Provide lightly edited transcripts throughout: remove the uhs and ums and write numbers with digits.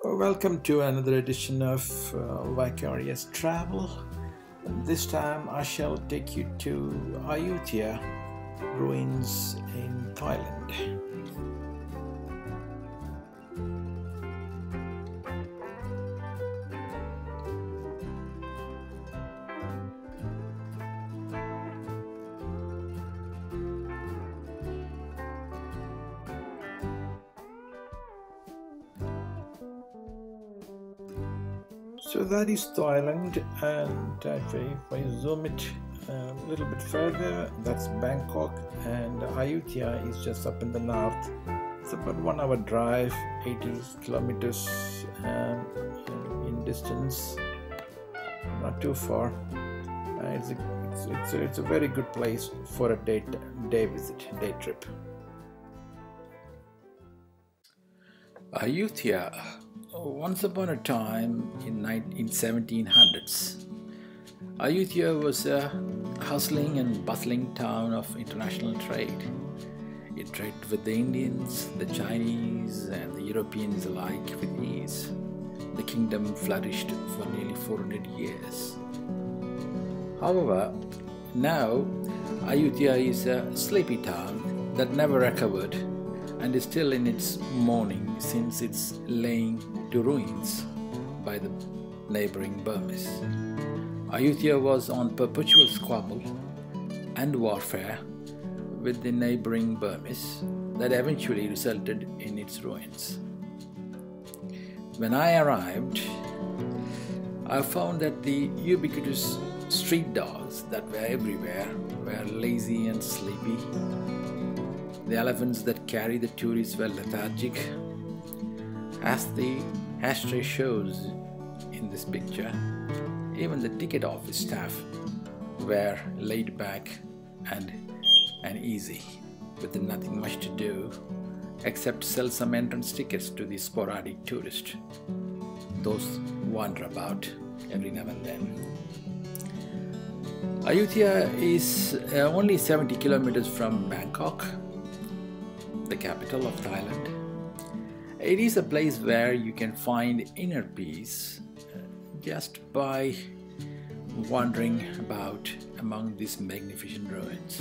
Welcome to another edition of Vicarious Travel. This time I shall take you to Ayuthia ruins in Thailand. So that is Thailand, and if I zoom it a little bit further, that's Bangkok, and Ayuthia is just up in the north. It's about 1 hour drive, 80 kilometers in distance, not too far. It's a very good place for a day visit, day trip. Ayuthia. Once upon a time in 1700s, Ayuthia was a hustling and bustling town of international trade. It traded with the Indians, the Chinese, and the Europeans alike with ease. The kingdom flourished for nearly 400 years. However, now Ayuthia is a sleepy town that never recovered and is still in its mourning since it's laying to ruins by the neighboring Burmese. Ayuthia was on perpetual squabble and warfare with the neighboring Burmese that eventually resulted in its ruins. When I arrived, I found that the ubiquitous street dogs that were everywhere were lazy and sleepy. The elephants that carry the tourists were lethargic. As the ashtray shows in this picture, even the ticket office staff were laid back and easy, with nothing much to do except sell some entrance tickets to the sporadic tourists. Those wander about every now and then. Ayuthia is only 70 kilometers from Bangkok, the capital of Thailand. It is a place where you can find inner peace just by wandering about among these magnificent ruins.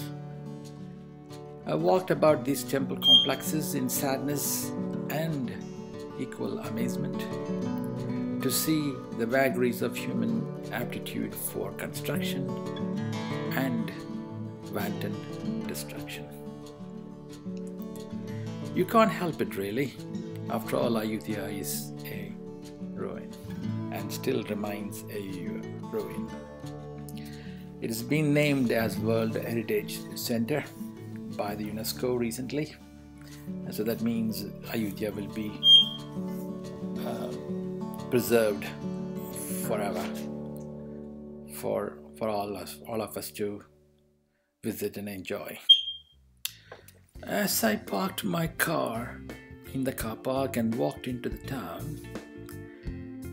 I walked about these temple complexes in sadness and equal amazement to see the vagaries of human aptitude for construction and wanton destruction. You can't help it really. After all, Ayuthia is a ruin and still remains a ruin. It has been named as World Heritage Center by the UNESCO recently, and so that means Ayuthia will be preserved forever for all of us to visit and enjoy. As I parked my car in the car park and walked into the town,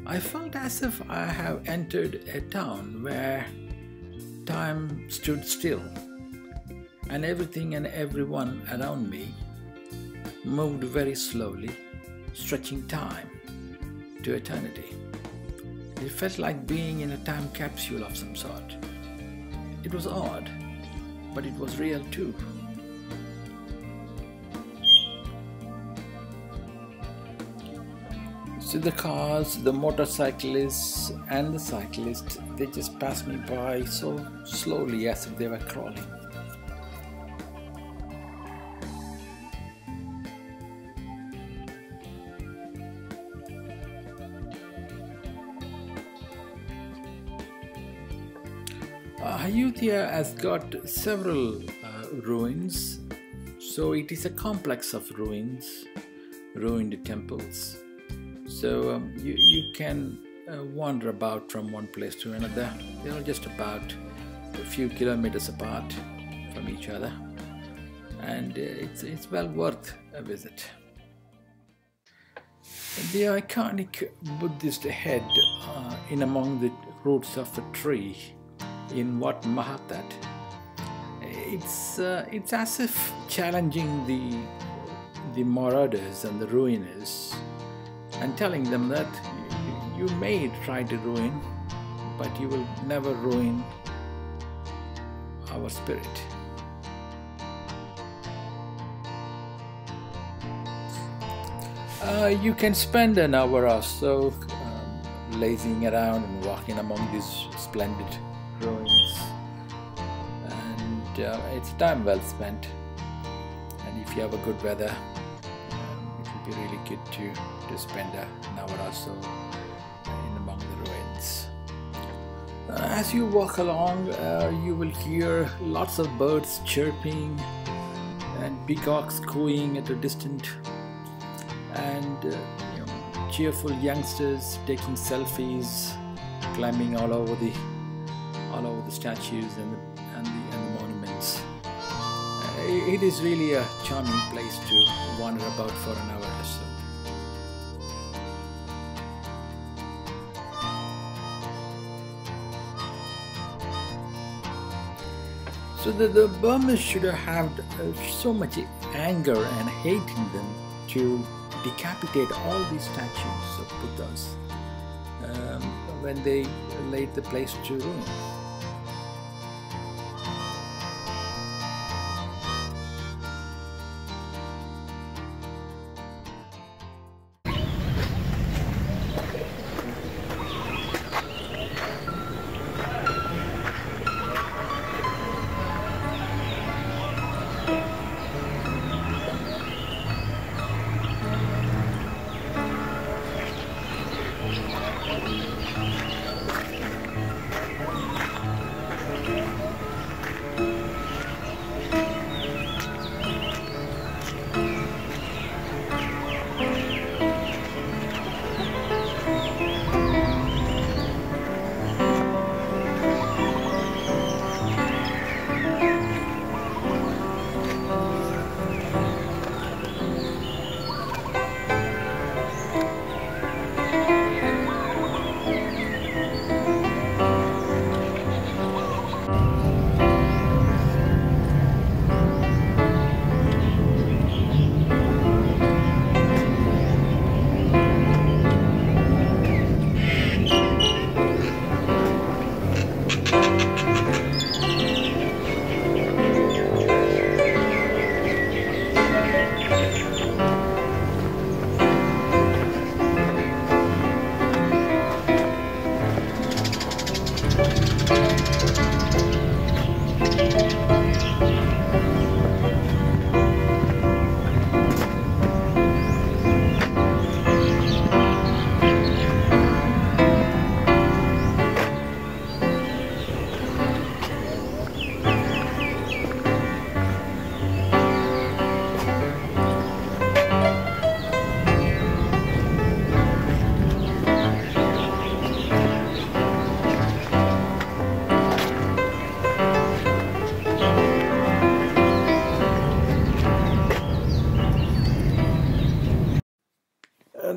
I felt as if I have entered a town where time stood still and everything and everyone around me moved very slowly, stretching time to eternity. It felt like being in a time capsule of some sort. It was odd, but it was real too. So the cars, the motorcyclists and the cyclists, they just passed me by so slowly as if they were crawling. Ayuthia has got several ruins, so it is a complex of ruins, ruined temples. So you can wander about from one place to another. They are just about a few kilometers apart from each other, and it's well worth a visit. The iconic Buddhist head in among the roots of a tree in Wat Mahathat. It's as if challenging the marauders and the ruiners and telling them that you may try to ruin, but you will never ruin our spirit. You can spend an hour or so lazing around and walking among these splendid ruins, and it's time well spent. And if you have a good weather, it will be really good to spend an hour or so in among the ruins. As you walk along, you will hear lots of birds chirping and peacocks cooing at a distance, and cheerful youngsters taking selfies, climbing all over the statues and the monuments. It is really a charming place to wander about for an hour or so. So the Burmese should have so much anger and hate in them to decapitate all these statues of Buddhas when they laid the place to ruin.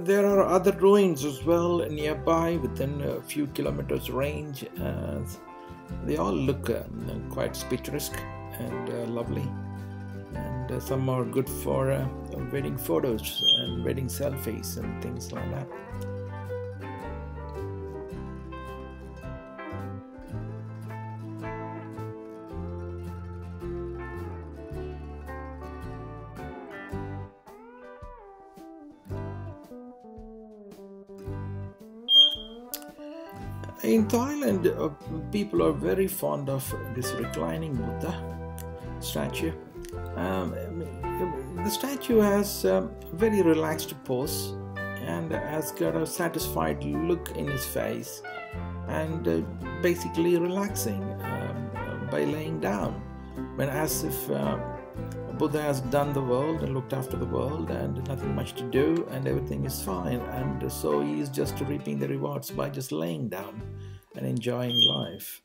There are other ruins as well nearby within a few kilometers range. They all look quite picturesque and lovely, and some are good for wedding photos and wedding selfies and things like that. In Thailand, people are very fond of this reclining Buddha statue. The statue has a very relaxed pose and has got a satisfied look in his face, and basically relaxing by laying down, when as if Buddha has done the world and looked after the world and nothing much to do and everything is fine, and so he is just reaping the rewards by just laying down and enjoying life.